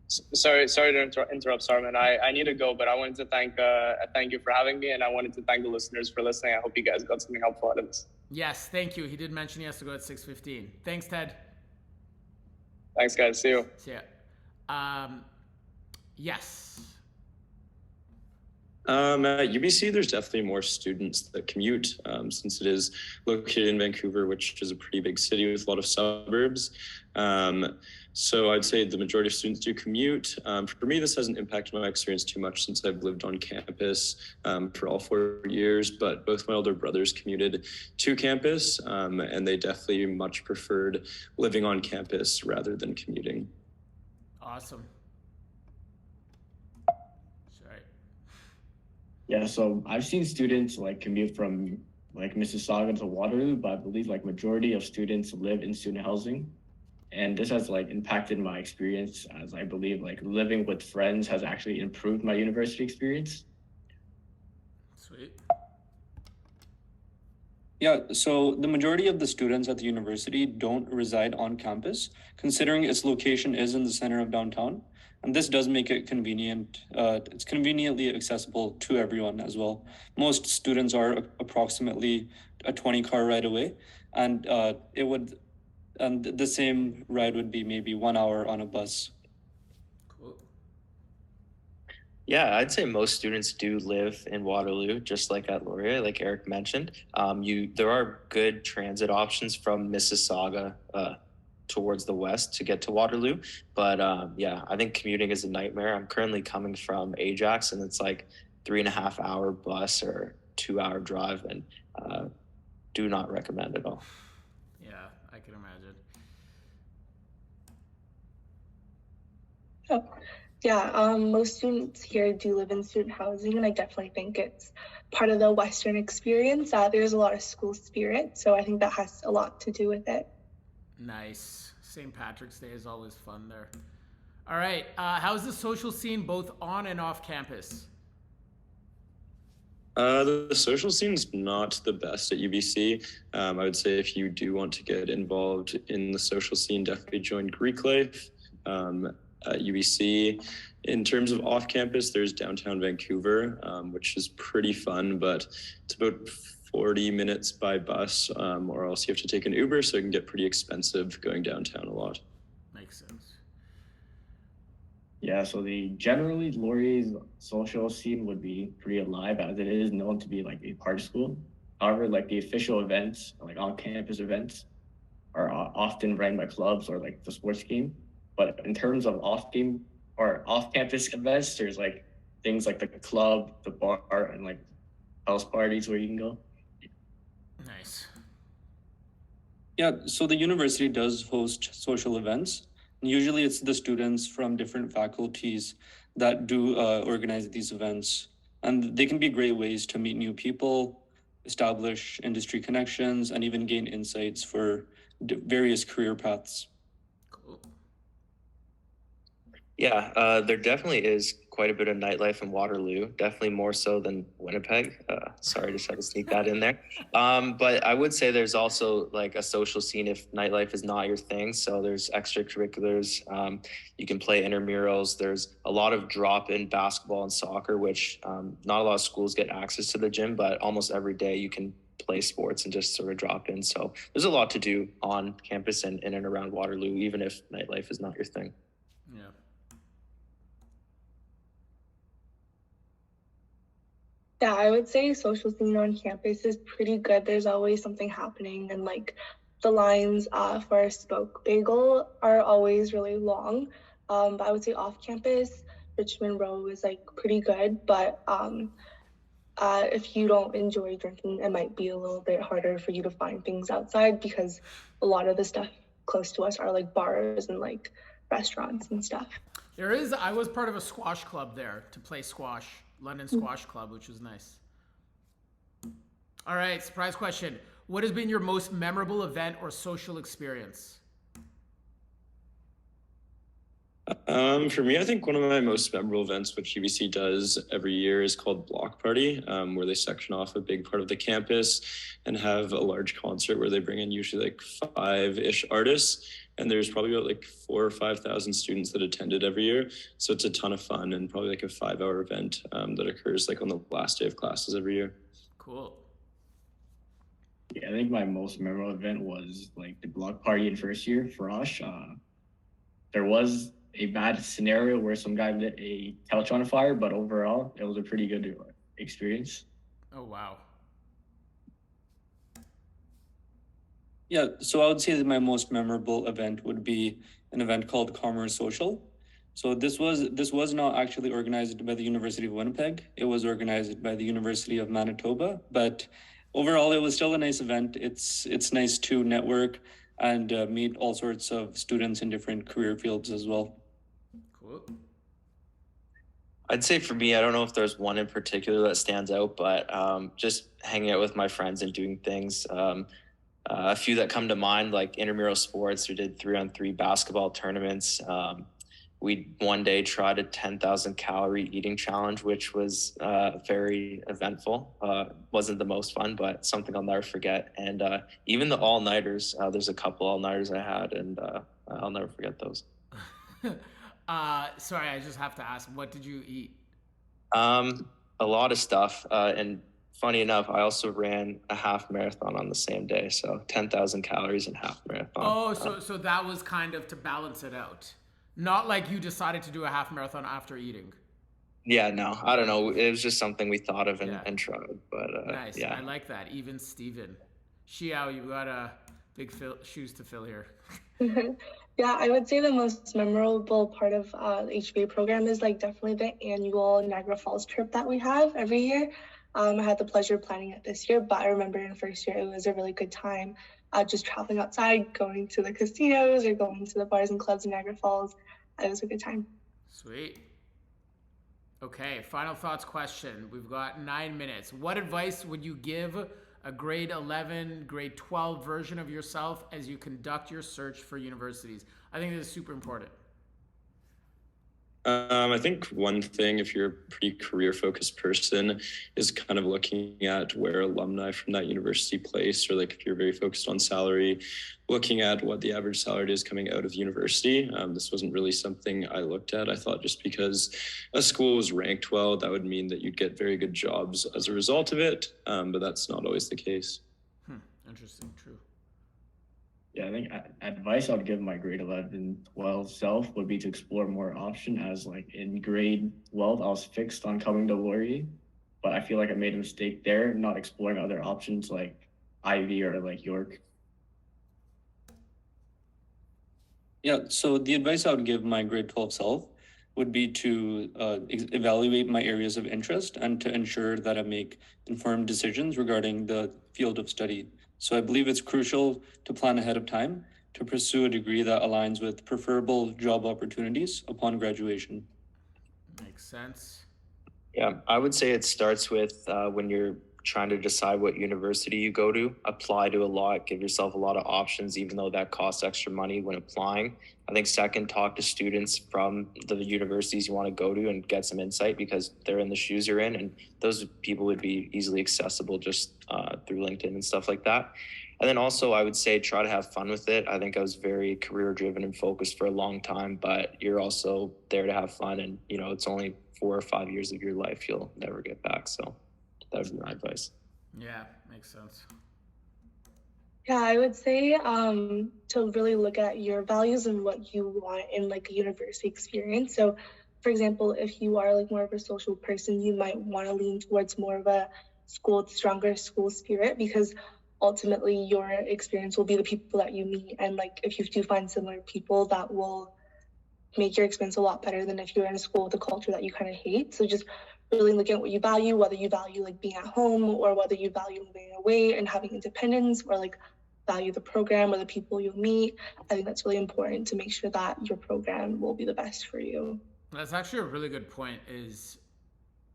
Sorry to interrupt, Sarmen. I need to go, but I wanted to thank you for having me, and I wanted to thank the listeners for listening. I hope you guys got something helpful out of this. Yes, thank you. He did mention he has to go at 6:15. Thanks, Ted. Thanks, guys. See you. See ya. Yes. At UBC, there's definitely more students that commute since it is located in Vancouver, which is a pretty big city with a lot of suburbs. So I'd say the majority of students do commute. For me, this hasn't impacted my experience too much since I've lived on campus for all 4 years, but both my older brothers commuted to campus, and they definitely much preferred living on campus rather than commuting. Awesome. Yeah, so I've seen students like commute from like Mississauga to Waterloo, but I believe like majority of students live in student housing. And this has like impacted my experience, as I believe like living with friends has actually improved my university experience. Sweet. Yeah, so the majority of the students at the university don't reside on campus, considering its location is in the center of downtown. And this does make it convenient. It's conveniently accessible to everyone as well. Most students are approximately a 20-car ride away, and the same ride would be maybe 1 hour on a bus. Cool. Yeah, I'd say most students do live in Waterloo, just like at Laurier, like Eric mentioned. There are good transit options from Mississauga towards the west to get to Waterloo. But yeah, I think commuting is a nightmare. I'm currently coming from Ajax, and it's like 3.5 hour bus or 2 hour drive, and do not recommend at all. Yeah, I can imagine. Oh, yeah, most students here do live in student housing, and I definitely think it's part of the Western experience. There's a lot of school spirit, so I think that has a lot to do with it. Nice. St. Patrick's Day is always fun there. All right. How's the social scene both on and off campus? The social scene's not the best at UBC. I would say if you do want to get involved in the social scene, definitely join Greek Life at UBC. In terms of off campus, there's downtown Vancouver, which is pretty fun, but it's about 40 minutes by bus, or else you have to take an Uber, so it can get pretty expensive going downtown a lot. Makes sense. Yeah, so generally Laurier's social scene would be pretty alive, as it is known to be like a party school. However, like the official events, like on-campus events, are often ran by clubs or like the sports game. But in terms of off-campus events, there's like things like the club, the bar, and like house parties where you can go. Nice. Yeah, so the university does host social events. And usually it's the students from different faculties that do organize these events. And they can be great ways to meet new people, establish industry connections, and even gain insights for various career paths. Cool. Yeah, there definitely is quite a bit of nightlife in Waterloo, definitely more so than Winnipeg. Sorry to try to sneak that in there. But I would say there's also like a social scene if nightlife is not your thing. So there's extracurriculars. You can play intramurals. There's a lot of drop-in basketball and soccer, which not a lot of schools get access to the gym, but almost every day you can play sports and just sort of drop in. So there's a lot to do on campus and in and around Waterloo, even if nightlife is not your thing. Yeah. Yeah, I would say social scene on campus is pretty good. There's always something happening, and like the lines for a spoke bagel are always really long. But I would say off campus, Richmond Row is like pretty good. But if you don't enjoy drinking, it might be a little bit harder for you to find things outside, because a lot of the stuff close to us are like bars and like restaurants and stuff. I was part of a squash club there to play squash. London Squash Club, which was nice. All right, surprise question. What has been your most memorable event or social experience? For me, I think one of my most memorable events, which UBC does every year, is called Block Party, where they section off a big part of the campus and have a large concert where they bring in usually like 5-ish artists. And there's probably about like 4,000 or 5,000 students that attended every year. So it's a ton of fun and probably like a 5-hour event that occurs like on the last day of classes every year. Cool. Yeah, I think my most memorable event was like the block party in first year for us. There was a bad scenario where some guy lit a couch on fire, but overall, it was a pretty good experience. Oh, wow. Yeah, so I would say that my most memorable event would be an event called Commerce Social. So this was not actually organized by the University of Winnipeg. It was organized by the University of Manitoba, but overall it was still a nice event. It's nice to network and meet all sorts of students in different career fields as well. Cool. I'd say for me, I don't know if there's one in particular that stands out, but just hanging out with my friends and doing things. A few that come to mind, like intramural sports. We did 3-on-3 basketball tournaments. We one day tried a 10,000 calorie eating challenge, which was very eventful. Wasn't the most fun, but something I'll never forget. And even the all-nighters, there's a couple all-nighters I had, and I'll never forget those. Sorry, I just have to ask, what did you eat? A lot of stuff. And funny enough, I also ran a half marathon on the same day. So 10,000 calories in half marathon. Oh, so that was kind of to balance it out. Not like you decided to do a half marathon after eating. Yeah, no, I don't know. It was just something we thought of and tried. But nice. yeah. I like that. Even Steven. Xiao, you got big shoes to fill here. Yeah, I would say the most memorable part of the HBA program is like definitely the annual Niagara Falls trip that we have every year. I had the pleasure of planning it this year, but I remember in first year it was a really good time just traveling outside, going to the casinos or going to the bars and clubs in Niagara Falls. It was a good time. Sweet. Okay, final thoughts question. We've got 9 minutes. What advice would you give a grade 11, grade 12 version of yourself as you conduct your search for universities? I think this is super important. I think one thing, if you're a pretty career-focused person, is kind of looking at where alumni from that university place, or like if you're very focused on salary, looking at what the average salary is coming out of university. This wasn't really something I looked at. I thought just because a school was ranked well, that would mean that you'd get very good jobs as a result of it, but that's not always the case. Interesting, true. Yeah, I think advice I'd give my grade 11, 12 self would be to explore more option, as like in grade 12, I was fixed on coming to Laurier, but I feel like I made a mistake there, not exploring other options like Ivey or like York. Yeah, so the advice I would give my grade 12 self would be to evaluate my areas of interest and to ensure that I make informed decisions regarding the field of study. So I believe it's crucial to plan ahead of time to pursue a degree that aligns with preferable job opportunities upon graduation. Makes sense. Yeah, I would say it starts with when you're trying to decide what university you go to, apply to a lot, give yourself a lot of options, even though that costs extra money when applying. I think second, talk to students from the universities you want to go to and get some insight, because they're in the shoes you're in, and those people would be easily accessible just through LinkedIn and stuff like that. And then also I would say try to have fun with it. I think I was very career driven and focused for a long time, but you're also there to have fun, and it's only 4 or 5 years of your life you'll never get back. So that would be my advice. Yeah, makes sense. Yeah, I would say to really look at your values and what you want in like a university experience. So for example, if you are like more of a social person, you might want to lean towards more of a stronger school spirit, because ultimately your experience will be the people that you meet. And like if you do find similar people, that will make your experience a lot better than if you're in a school with a culture that you kind of hate. So just really looking at what you value, whether you value like being at home or whether you value moving away and having independence, or like value the program or the people you'll meet. I think that's really important to make sure that your program will be the best for you. That's actually a really good point, is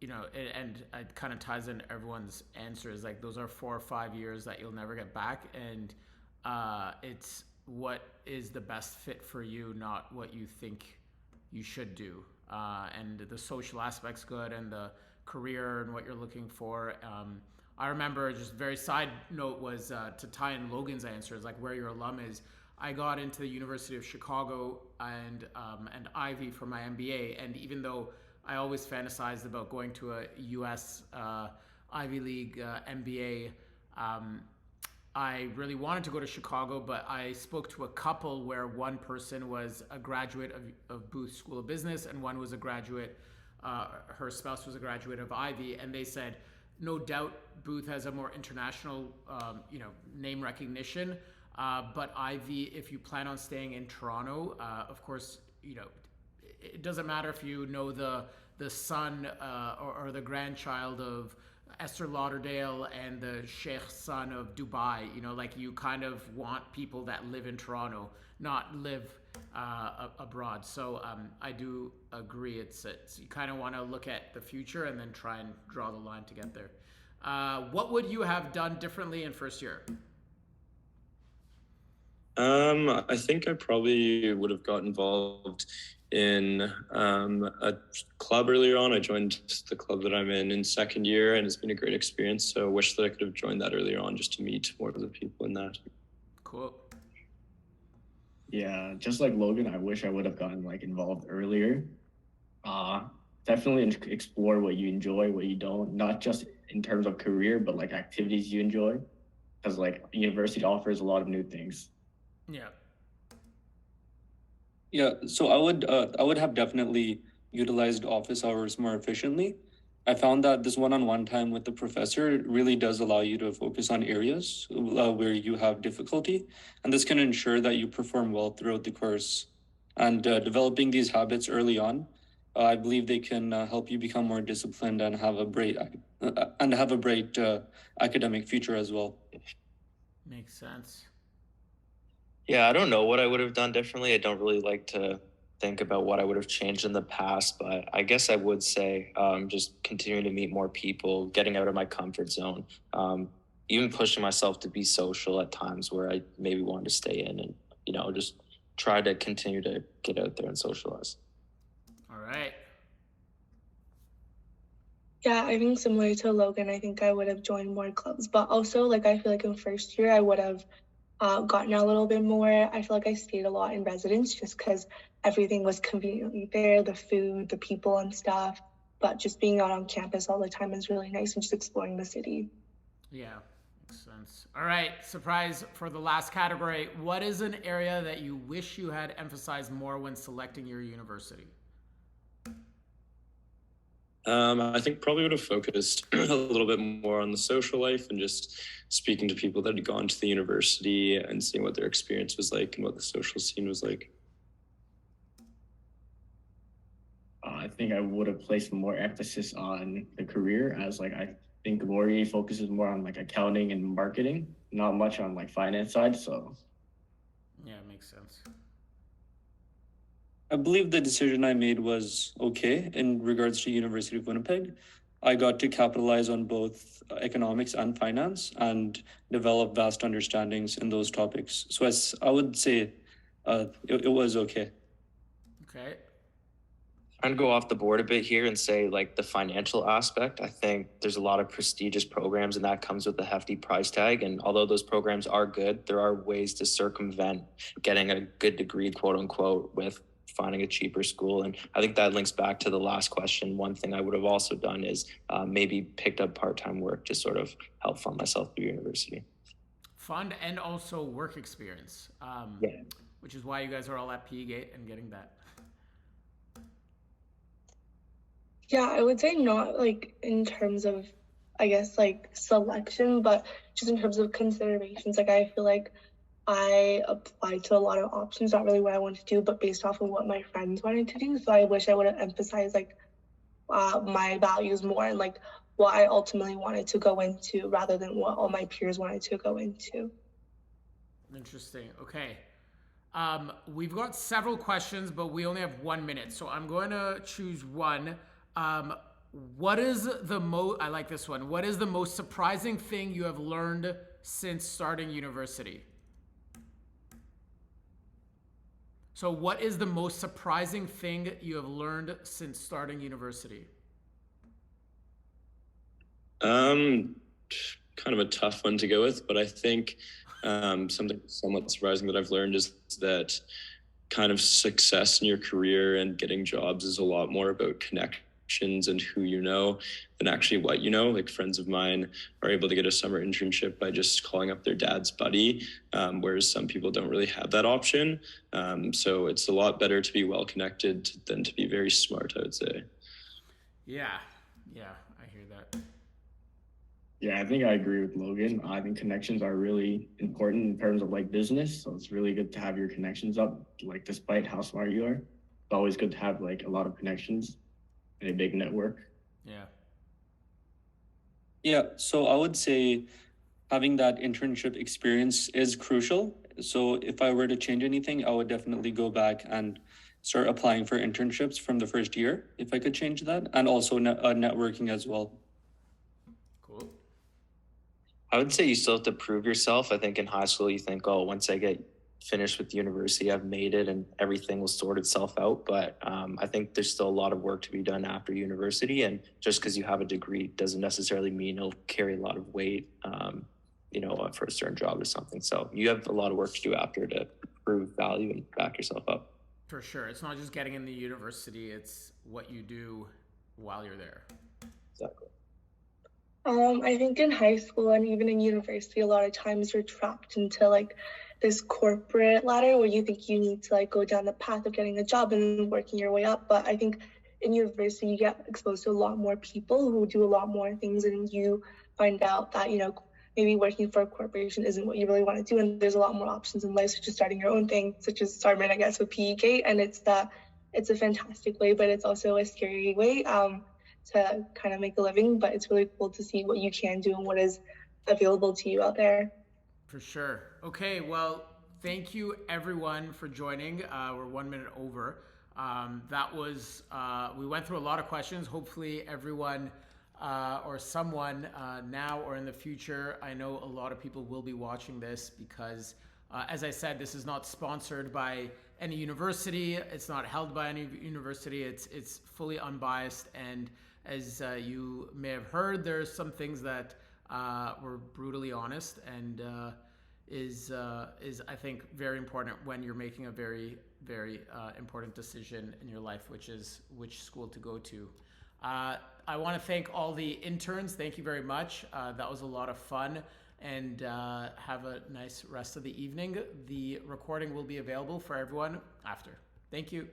and it kind of ties in everyone's answers. Like those are 4 or 5 years that you'll never get back, and it's what is the best fit for you, not what you think you should do. And the social aspect's good, and the career and what you're looking for. I remember, just very side note, was to tie in Logan's answers, like where your alum is. I got into the University of Chicago and Ivey for my MBA, and even though I always fantasized about going to a U.S. Ivy League MBA, I really wanted to go to Chicago, but I spoke to a couple where one person was a graduate of Booth School of Business and one was a graduate, her spouse was a graduate of Ivey, and they said, no doubt Booth has a more international, name recognition, but Ivey, if you plan on staying in Toronto, of course, it doesn't matter if you know the son or the grandchild of Esther Lauderdale and the Sheikh's son of Dubai. Like you kind of want people that live in Toronto, not live abroad. So I do agree. It's you kind of want to look at the future and then try and draw the line to get there. What would you have done differently in first year? I think I probably would have got involved in a club earlier on. I joined the club that I'm in second year, and it's been a great experience. So I wish that I could have joined that earlier on just to meet more of the people in that. Cool. Yeah, just like Logan, I wish I would have gotten involved earlier. Definitely explore what you enjoy, what you don't, not just in terms of career, but activities you enjoy, because university offers a lot of new things. Yeah. Yeah, so I would have definitely utilized office hours more efficiently. I found that this one-on-one time with the professor really does allow you to focus on areas where you have difficulty, and this can ensure that you perform well throughout the course. And developing these habits early on, I believe they can help you become more disciplined and have a bright academic future as well. Makes sense. Yeah, I don't know what I would have done differently. I don't really like to think about what I would have changed in the past, but I guess I would say just continuing to meet more people, getting out of my comfort zone, even pushing myself to be social at times where I maybe wanted to stay in, and just try to continue to get out there and socialize. All right. Yeah, I think similar to Logan, I think I would have joined more clubs, but also I feel like in first year I would have gotten a little bit more. I feel like I stayed a lot in residence just because everything was conveniently there, the food, the people and stuff. But just being out on campus all the time is really nice, and just exploring the city. Yeah, makes sense. All right, surprise for the last category. What is an area that you wish you had emphasized more when selecting your university? I think probably would have focused a little bit more on the social life and just speaking to people that had gone to the university and seeing what their experience was like and what the social scene was like. I think I would have placed more emphasis on the career, as I think Laurier focuses more on accounting and marketing, not much on finance side. So yeah, it makes sense. I believe the decision I made was okay in regards to University of Winnipeg. I got to capitalize on both economics and finance and develop vast understandings in those topics. So I would say it was okay. Okay. Trying to go off the board a bit here and say the financial aspect. I think there's a lot of prestigious programs, and that comes with a hefty price tag. And although those programs are good, there are ways to circumvent getting a good degree, quote unquote, with finding a cheaper school. And I think that links back to the last question. One thing I would have also done is maybe picked up part-time work to sort of help fund myself through university. Fund and also work experience, which is why you guys are all at PE Gate and getting that. Yeah, I would say not in terms of, I guess, selection, but just in terms of considerations. I feel like I applied to a lot of options, not really what I wanted to do, but based off of what my friends wanted to do. So I wish I would have emphasized my values more and what I ultimately wanted to go into rather than what all my peers wanted to go into. Interesting. Okay. We've got several questions, but we only have 1 minute. So I'm going to choose one. what is the most, I like this one. What is the most surprising thing you have learned since starting university? So what is the most surprising thing you have learned since starting university? Kind of a tough one to go with, but I think something somewhat surprising that I've learned is that kind of success in your career and getting jobs is a lot more about connections and who you know than actually what you know. Like friends of mine are able to get a summer internship by just calling up their dad's buddy, whereas some people don't really have that option. So it's a lot better to be well connected than to be very smart, I would say. Yeah, I hear that. Yeah, I think I agree with Logan. I think connections are really important in terms of like business. So it's really good to have your connections up, like despite how smart you are. It's always good to have like a lot of connections and a big network. Yeah. Yeah, so I would say having that internship experience is crucial. So if I were to change anything, I would definitely go back and start applying for internships from the first year, if I could change that, and also networking as well. Cool. I would say you still have to prove yourself. I think in high school, you think, oh, once I get finished with university, I've made it and everything will sort itself out. But I think there's still a lot of work to be done after university. And just because you have a degree doesn't necessarily mean it'll carry a lot of weight, for a certain job or something. So you have a lot of work to do after to prove value and back yourself up. For sure. It's not just getting in the university, it's what you do while you're there. Exactly. I think in high school and even in university, a lot of times you're trapped into like this corporate ladder where you think you need to like go down the path of getting a job and working your way up. But I think in university, you get exposed to a lot more people who do a lot more things, and you find out that, maybe working for a corporation isn't what you really want to do. And there's a lot more options in life, such as starting your own thing, such as Sarmen, I guess, with PE Gate. And it's a fantastic way, but it's also a scary way to kind of make a living. But it's really cool to see what you can do and what is available to you out there. For sure. Okay, well, thank you everyone for joining. We're 1 minute over. We went through a lot of questions. Hopefully everyone or someone now or in the future, I know a lot of people will be watching this because, as I said, this is not sponsored by any university. It's not held by any university. It's fully unbiased. And as you may have heard, there's some things that were brutally honest and is I think very important when you're making a very, very important decision in your life, which is which school to go to. I want to thank all the interns. Thank you very much. That was a lot of fun, and have a nice rest of the evening. The recording will be available for everyone after. Thank you.